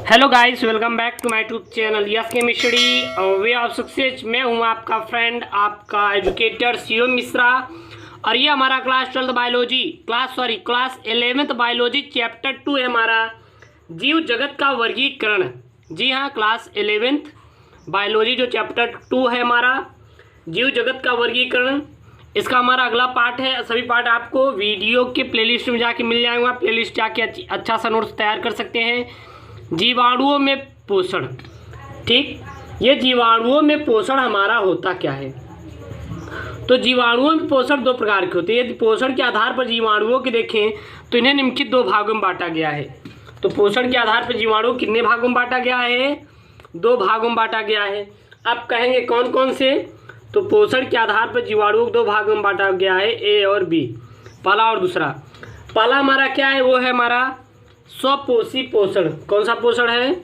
Hello guys, welcome back to my YouTube channel yes chemistry way of success. मैं हूं आपका friend, आपका educator Shivam Mishra. और ये हमारा class 12th biology class 11th biology chapter 2 है हमारा, जीव जगत का वर्गीकरण। जी हाँ, क्लास 11th बायोलॉजी जो चैप्टर 2 है हमारा, जीव जगत का वर्गीकरण, इसका हमारा अगला पार्ट है। सभी पार्ट आपको वीडियो के प्लेलिस्ट में जाके मिल जाएगा। प्लेलिस्ट जाके अच्छा सा नोट्स तैयार कर सकते हैं। जीवाणुओं में पोषण, ठीक, ये जीवाणुओं में पोषण हमारा होता क्या है। तो जीवाणुओं में पोषण दो प्रकार के होते हैं। यदि पोषण के आधार पर जीवाणुओं के देखें तो इन्हें निम्नलिखित दो भागों में बांटा गया है। तो पोषण के आधार पर जीवाणु कितने भागों में बांटा गया है? दो भागों में बांटा गया है। अब कहेंगे कौन कौन से? तो पोषण के आधार पर जीवाणुओं को दो भागों में बांटा गया है, ए और बी, पहला और दूसरा। पहला हमारा क्या है? वो है हमारा स्वपोषी पोषण। कौन सा पोषण है?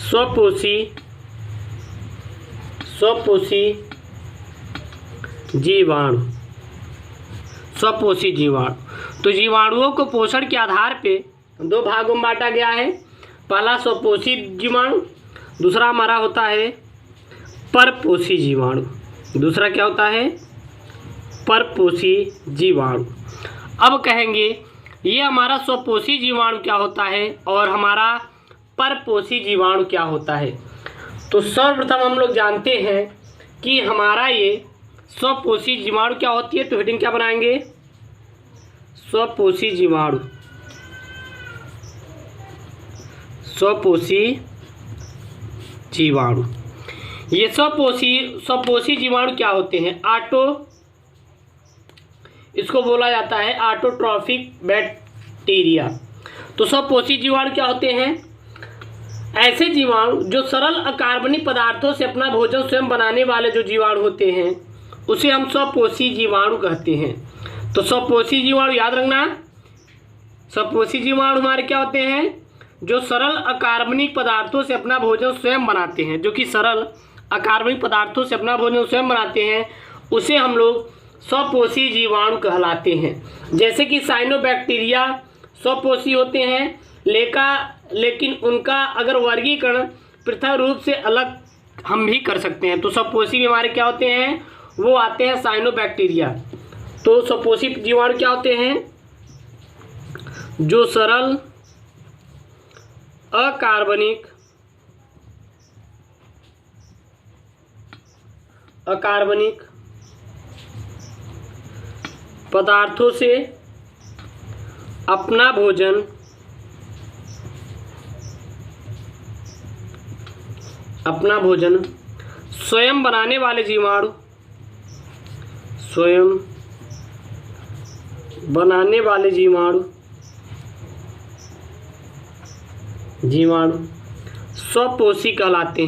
स्वपोषी जीवाणु, स्वपोषी जीवाणु। तो जीवाणुओं को पोषण के आधार पे दो भागों में बांटा गया है। पहला स्वपोषी जीवाणु, दूसरा हमारा होता है परपोषी जीवाणु। दूसरा क्या होता है? परपोषी जीवाणु। अब कहेंगे ये हमारा स्वपोषी जीवाणु क्या होता है और हमारा परपोषी जीवाणु क्या होता है। तो सर्वप्रथम हम लोग जानते हैं कि हमारा ये स्वपोषी जीवाणु क्या होती है। तो हेडिंग क्या बनाएंगे? स्वपोषी जीवाणु। स्वपोषी जीवाणु, ये स्वपोषी जीवाणु क्या होते हैं? इसको बोला जाता है ऑटोट्रॉफिक बैक्टीरिया। तो स्वपोषी जीवाणु क्या होते हैं? ऐसे जीवाणु जो सरल अकार्बनिक पदार्थों से अपना भोजन स्वयं बनाने वाले जो जीवाणु होते हैं उसे हम स्वपोषी जीवाणु कहते हैं। तो स्वपोषी जीवाणु याद रखना, स्वपोषी जीवाणु हमारे क्या होते हैं? जो सरल अकार्बनिक पदार्थों से अपना भोजन स्वयं बनाते हैं, जो कि सरल अकार्बनिक पदार्थों से अपना भोजन स्वयं बनाते हैं, उसे हम लोग स्वपोषी जीवाणु कहलाते हैं। जैसे कि साइनोबैक्टीरिया स्वपोषी होते हैं, लेकिन उनका अगर वर्गीकरण पृथक रूप से अलग हम भी कर सकते हैं। तो स्वपोषी में हमारे क्या होते हैं? वो आते हैं साइनोबैक्टीरिया। तो स्वपोषी जीवाणु क्या होते हैं? जो सरल अकार्बनिक पदार्थों से अपना भोजन स्वयं बनाने वाले जीवाणु, स्वपोषी कहलाते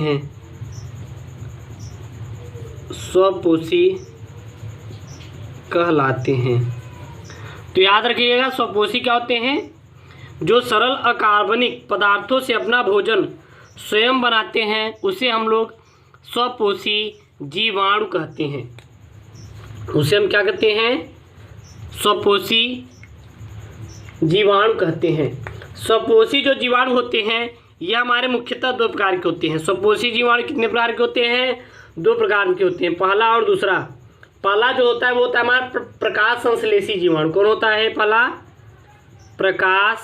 हैं। तो याद रखिएगा, स्वपोषी क्या होते हैं? जो सरल अकार्बनिक पदार्थों से अपना भोजन स्वयं बनाते हैं, उसे हम लोग स्वपोषी जीवाणु कहते हैं। उसे हम क्या कहते हैं? स्वपोषी जीवाणु कहते हैं। स्वपोषी जो जीवाणु होते हैं ये हमारे मुख्यतः दो प्रकार के होते हैं। स्वपोषी जीवाणु कितने प्रकार के होते हैं? दो प्रकार के होते हैं, पहला और दूसरा। पहला जो होता है वो होता है हमारा प्रकाश संश्लेषी जीवाणु। कौन होता है पहला? प्रकाश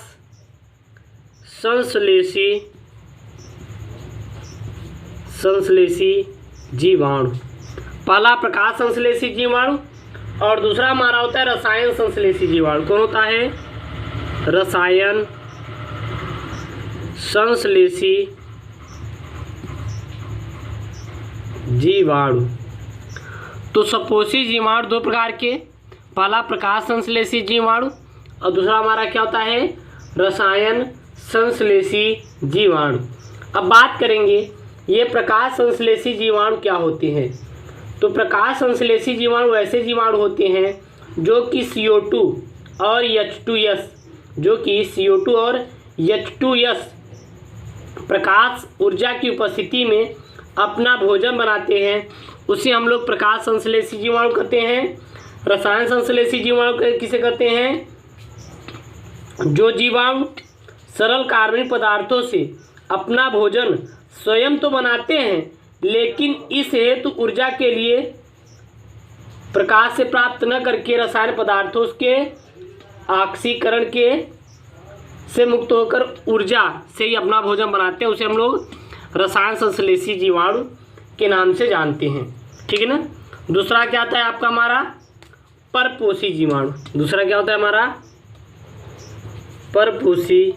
संश्लेषी जीवाणु। पहला प्रकाश संश्लेषी जीवाणु और दूसरा हमारा होता है रसायन संश्लेषी जीवाणु। कौन होता है? रसायन संश्लेषी जीवाणु। तो स्वपोषी जीवाणु दो प्रकार के, पहला प्रकाश संश्लेषी जीवाणु और दूसरा हमारा क्या होता है? रसायन संश्लेषी जीवाणु। अब बात करेंगे ये प्रकाश संश्लेषी जीवाणु क्या होते हैं। तो प्रकाश संश्लेषी जीवाणु ऐसे जीवाणु होते हैं जो कि CO2 और H2S प्रकाश ऊर्जा की उपस्थिति में अपना भोजन बनाते हैं, उसे हम लोग प्रकाश संश्लेषी जीवाणु कहते हैं। रसायन संश्लेषी जीवाणु किसे कहते हैं? जो जीवाणु सरल कार्बनिक पदार्थों से अपना भोजन स्वयं तो बनाते हैं, लेकिन इस हेतु ऊर्जा के लिए प्रकाश से प्राप्त न करके रसायन पदार्थों के ऑक्सीकरण के से मुक्त होकर ऊर्जा से ही अपना भोजन बनाते हैं। उसे हम लोग रसायन संश्लेषी जीवाणु के नाम से जानते हैं। ठीक है ना। दूसरा क्या आता है आपका हमारा परपोषी जीवाणु। दूसरा क्या होता है हमारा परपोषी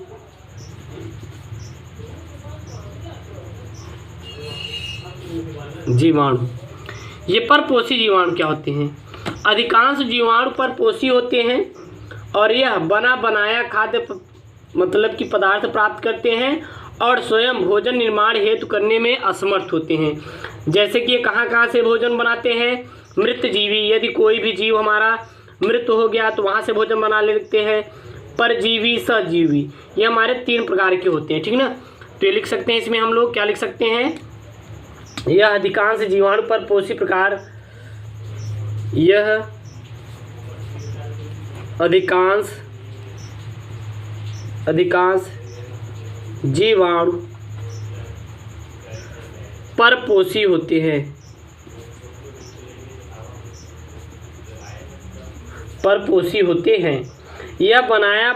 जीवाणु। ये परपोषी जीवाणु क्या होते हैं? अधिकांश जीवाणु परपोषी होते हैं और यह बना बनाया खाद्य मतलब कि पदार्थ प्राप्त करते हैं और स्वयं भोजन निर्माण हेतु करने में असमर्थ होते हैं। जैसे कि ये कहाँ से भोजन बनाते हैं? मृत जीवी, यदि कोई भी जीव हमारा मृत हो गया तो वहाँ से भोजन बना लेते हैं। परजीवी, सजीवी, ये हमारे 3 प्रकार के होते हैं। ठीक ना। तो ये लिख सकते हैं, इसमें हम लोग क्या लिख सकते हैं? यह अधिकांश जीवाणु परपोषी प्रकार, यह अधिकांश जीवाणु परपोषी होते हैं। परपोषी होते हैं। यह बनाया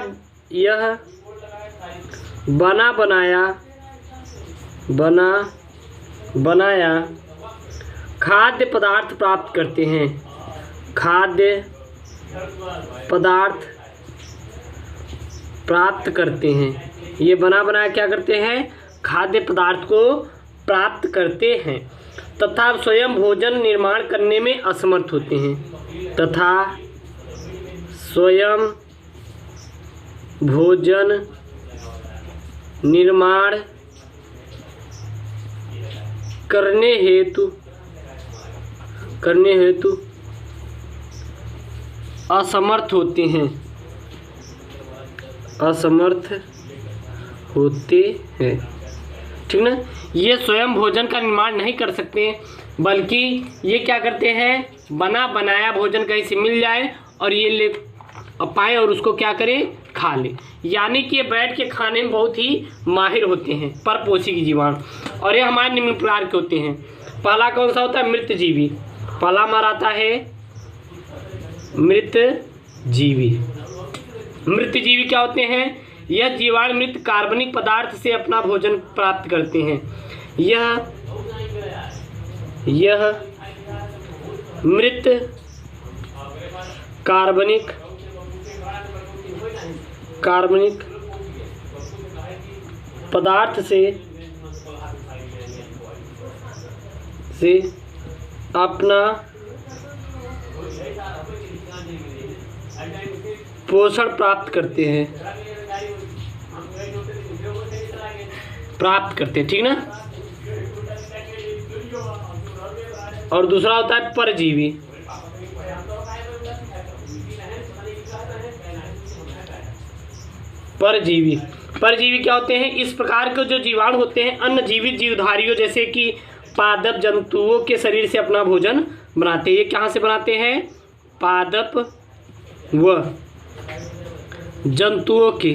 खाद्य पदार्थ प्राप्त करते हैं। खाद्य पदार्थ प्राप्त करते हैं। ये बना बनाया क्या करते हैं? खाद्य पदार्थ को प्राप्त करते हैं तथा स्वयं भोजन निर्माण करने में असमर्थ होते हैं। तथा स्वयं भोजन निर्माण करने हेतु असमर्थ होते हैं। ठीक ना। ये स्वयं भोजन का निर्माण नहीं कर सकते, बल्कि ये क्या करते हैं? बना बनाया भोजन कहीं से मिल जाए और ये ले पाए और उसको क्या करें? खा ले। यानी कि ये बैठ के खाने में बहुत ही माहिर होते हैं परपोषी की जीवाणु। और ये हमारे निम्न प्रकार के होते हैं। पहला कौन सा होता है? मृत जीवी। पहला हमारा आता है मृत जीवी। मृत जीवी क्या होते हैं? यह जीवाणु मृत कार्बनिक पदार्थ से अपना भोजन प्राप्त करते हैं। यह मृत कार्बनिक पदार्थ से अपना पोषण प्राप्त करते हैं। ठीक ना। और दूसरा होता है परजीवी। परजीवी क्या होते हैं? इस प्रकार के जो जीवाणु होते हैं अन्य जीवित जीवधारियों जैसे कि पादप जंतुओं के शरीर से अपना भोजन बनाते हैं। ये कहाँ से बनाते हैं? पादप व जंतुओं के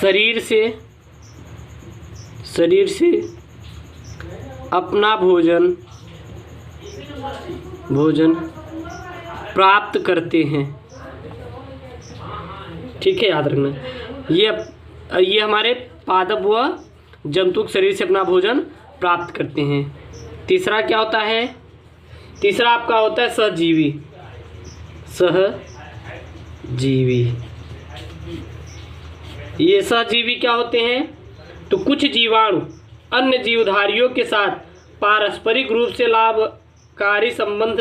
शरीर से अपना भोजन प्राप्त करते हैं। ठीक है, याद रखना। ये हमारे पादप व जंतु के शरीर से अपना भोजन प्राप्त करते हैं। तीसरा क्या होता है? तीसरा आपका होता है सहजीवी। ये सहजीवी क्या होते हैं? तो कुछ जीवाणु अन्य जीवधारियों के साथ पारस्परिक रूप से लाभकारी संबंध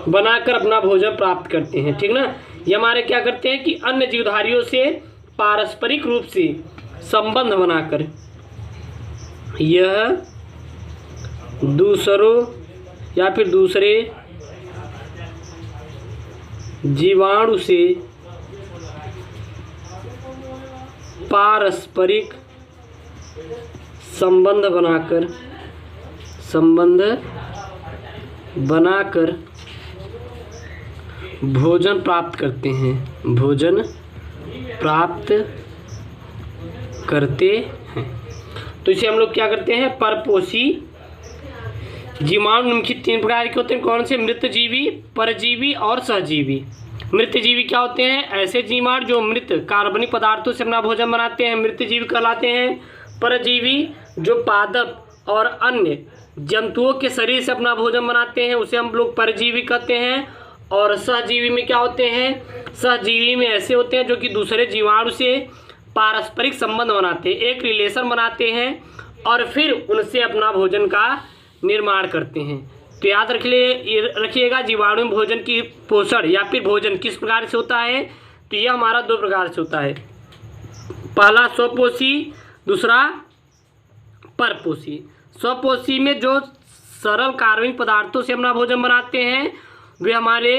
बनाकर अपना भोजन प्राप्त करते हैं। ठीक ना। ये हमारे क्या करते हैं कि अन्य जीवधारियों से पारस्परिक रूप से संबंध बनाकर यह दूसरों या फिर दूसरे जीवाणु से पारस्परिक संबंध बनाकर भोजन प्राप्त करते हैं, भोजन प्राप्त करते हैं। तो इसे हम लोग क्या करते हैं, परपोषी जीवाणु निम्नलिखित 3 प्रकार के होते हैं। कौन से? मृतजीवी, परजीवी और सहजीवी। मृतजीवी क्या होते हैं? ऐसे जीवाणु जो मृत कार्बनिक पदार्थों से अपना भोजन बनाते हैं, मृतजीवी कहलाते हैं। परजीवी जो पादप और अन्य जंतुओं के शरीर से अपना भोजन बनाते हैं, उसे हम लोग परजीवी कहते हैं। और सहजीवी में क्या होते हैं? सहजीवी में ऐसे होते हैं जो कि दूसरे जीवाणु से पारस्परिक संबंध बनाते हैं, एक रिलेशन बनाते हैं और फिर उनसे अपना भोजन का निर्माण करते हैं। तो याद रखिएगा जीवाणु भोजन की पोषण या फिर भोजन किस प्रकार से होता है। तो यह हमारा 2 प्रकार से होता है, पहला स्वपोषी, दूसरा परपोषी। स्वपोषी में जो सरल कार्बनिक पदार्थों से अपना भोजन बनाते हैं वे हमारे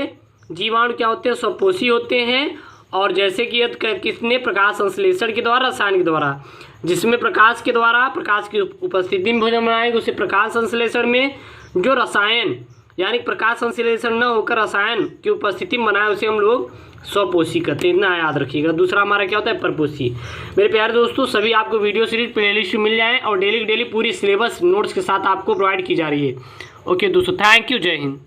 जीवाणु क्या होते हैं? स्वपोषी होते हैं। और जैसे कि किसने? प्रकाश संश्लेषण के द्वारा, रसायन के द्वारा। जिसमें प्रकाश के द्वारा, प्रकाश की उपस्थिति में भोजन बनाएंगे उसे प्रकाश संश्लेषण में। जो रसायन यानी प्रकाश संश्लेषण न होकर रसायन की उपस्थिति में बनाए उसे हम लोग स्वपोषी कहते हैं, इतना याद रखिएगा। दूसरा हमारा क्या होता है? परपोषी। मेरे प्यारे दोस्तों, सभी आपको वीडियो सीरीज प्लेलिस्ट मिल जाए और डेली पूरी सिलेबस नोट्स के साथ आपको प्रोवाइड की जा रही है। ओके दोस्तों, थैंक यू, जय हिंद।